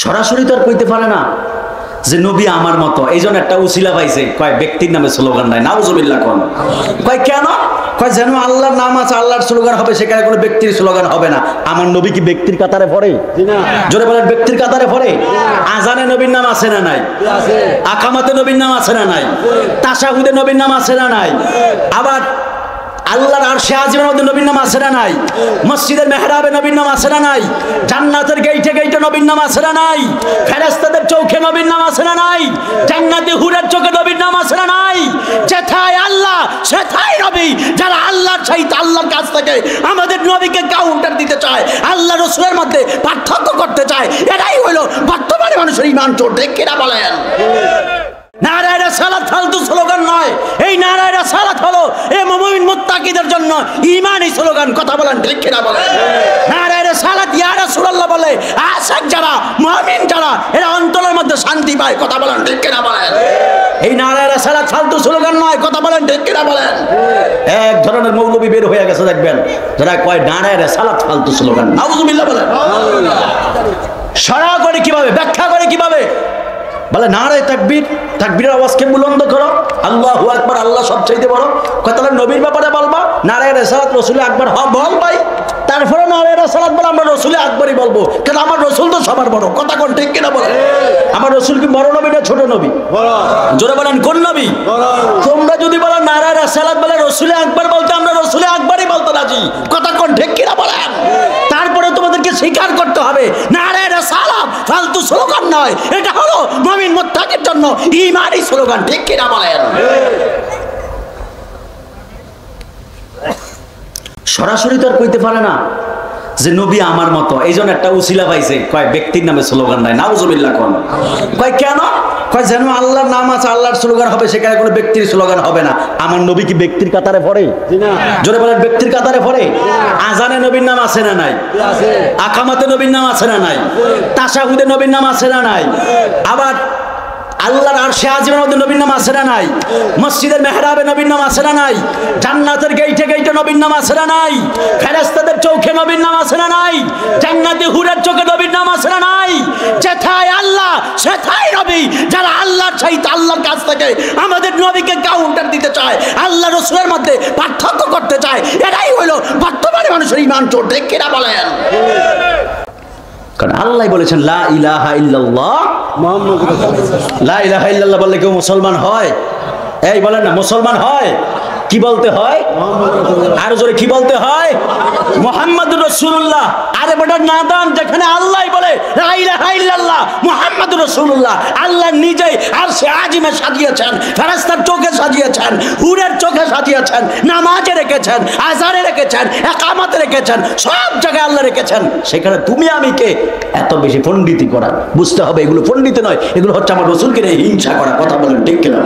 সরাসরি তো আর কইতে পারে না যে নবী আমার মতো, এই জন্য একটা উসিলা পাইছে, কয় ব্যক্তির নামে স্লোগান নাই, নাউজুবিল্লাহ কোন কয় কেন, কয় যেন আল্লাহর নাম আছে, আল্লাহর স্লোগান হবে, সেখানে কোনো ব্যক্তির স্লোগান হবে না। আমার নবী কি ব্যক্তির কাতারে পড়ে? জোরে বলেন, ব্যক্তির কাতারে পড়ে? আজানে নবীর নাম আছে না নাই? আকামাতে নবীর নাম আছে না নাই? তাশাহুদে নবীর নাম আছে না নাই? আবার আল্লাহর আরশে আজিমের মধ্যে নবীর নাম আছে না নাই? মসজিদের মেহরাবে নবীর নাম আছে না নাই? জান্নাতের গেইটে গেইটে নবীর নাম আছে না নাই? ফেরেশতাদের চৌকে নবীর নাম আছে না নাই? জান্নাতি হুরের চোখে নবীর নাম আছে না নাই? যেথায় আল্লাহ সেথায় নবী। যারা আল্লাহর চাইতে আল্লাহর কাছ থেকে আমাদের নবীকে কাউন্টার দিতে চায়, আল্লাহ রাসূলের মধ্যে পার্থক্য করতে চায়, এটাই হলো বর্তমানে মানুষের ঈমান চোর। ঠিক কিনা বলেন? নারায়ে রিসালাত ফালতু স্লোগান নয়, এই নারায়ে রিসালাত হলো এই মুমিন মুত্তাকিদের জন্য ঈমানি স্লোগান। কথা বলেন ঠিক কিনা বলেন? নারায়ে রিসালাত ইয়া রাসূলুল্লাহ বলে আশিক যারা, মুমিন যারা, এরা অন্তরের মধ্যে শান্তি পায়। কথা বলেন ঠিক কিনা বলেন? এই নারায়ে রিসালাত ফালতু স্লোগান নয়। কথা বলেন ঠিক কিনা বলেন? এক ধরনের মৌলবী বের হয়ে গেছে দেখবেন, যারা কয় নারায়ে রিসালাত ফালতু স্লোগান। নাউজুবিল্লাহ বলেন। সারা করে কিভাবে, ব্যাখ্যা করে কিভাবে? বলে নারায়ে তাকবীর, তাকবীরের আওয়াজকে বুলন্দ করো, আল্লাহু আকবার, আল্লাহ সবচাইতে বড়। কয় তাহলে নবীর ব্যাপারে বলবা নারায়ে রিসালাত রাসূলে আকবার, বল ভাই। তারপরে নারায়ে রিসালাত বলে আমরা রাসূলে আকবরই বলবো, কারণ আমার রাসূল তো সবার বড়। কথা কোন ঠিক কিনা বলেন? আমার রাসূল কি বড় নবী না ছোট নবী? বড়। জোরে বলেন কোন নবী? বড়। তোমরা যদি বলো নারায়ে রিসালাত বলে রাসূলে আকবার বলতে, আমরা রাসূলে আকবরই বলতে রাজি। কথা কোন ঠিক কিনা বলেন? তারপরে তোমাদেরকে স্বীকার করতে হবে নারায়ে রিসালাত ফালতু স্লোগান নয়, এটা হলো মুমিন মুত্তাকির জন্য ঈমানি স্লোগান। ঠিক কিনা বলেন? সরাসরি তো আর কইতে পারে না যে নবী আমার মতো, এই জন্য একটা উসিলা পাইছে, কয় ব্যক্তির নামে স্লোগান নাই। নাউজুবিল্লাহ কোন কয় কেন, কয় যেন আল্লাহর নাম আছে, আল্লাহর স্লোগান হবে, সেখানে কোনো ব্যক্তির স্লোগান হবে না। আমার নবী কি ব্যক্তির কাতারে পড়ে? জোরে বলেন, ব্যক্তির কাতারে পড়ে? আজানে নবীর নাম আছে না নাই? আকামাতে নবীর নাম আছে না নাই? তাশাহুদে নবীর নাম আছে না নাই? আবার আল্লাহর আরশে আজিমের মধ্যে নবীর নাম আছে না নাই? মসজিদের মেহরাবে নবীর নাম আছে না নাই? জান্নাতের গেইটে গেইটে নবীর নাম আছে না নাই? ফেরেশতাদের চৌকে নবীর নাম আছে না নাই? জান্নাতি হুরের চোখে নবীর নাম আছে না নাই? যেথায় আল্লাহ সেথায় নবী। যারা আল্লাহর চাইতে আল্লাহর কাছ থেকে আমাদের নবীকে কাউন্টার দিতে চায়, আল্লাহ রাসূলের মধ্যে পার্থক্য করতে চায়, এটাই হলো বর্তমানে মানুষের ঈমান চোর। ঠিক কিনা বলেন? কারণ আল্লাহ বলেছেন লা ইলাহা ইল্লাল্লাহ মুহাম্মাদুর রাসূলুল্লাহ। লা ইলাহা ইল্লাল্লাহ বললে কেউ মুসলমান হয়? এই বলেন না, মুসলমান হয়? কি বলতে হয়? আর জোরে কি বলতে হয়? মুহাম্মাদুর রাসূলুল্লাহ। আরে বড় নাদান, যেখানে আল্লাহ বলে লা ইলাহা ইল্লাল্লাহ মুহাম্মাদুর রাসূলুল্লাহ, আল্লাহ নিজেই আরশে আজিমে সাজিয়েছেন, ফেরেশতার চোখে সাজিয়েছেন, হুরের চোখে সাজিয়েছেন, নামাজে রেখেছেন, আযানে রেখেছেন, ইকামতে রেখেছেন, সব জায়গায় আল্লাহ রেখেছেন। সেখানে তুমি আমি কে? এত বেশি পণ্ডিতি করা। বুঝতে হবে এগুলো পণ্ডিত নয়, এগুলো হচ্ছে আমার রাসূলকে নিয়ে হিংসা করা। কথা বলেন ঠিক কিনা?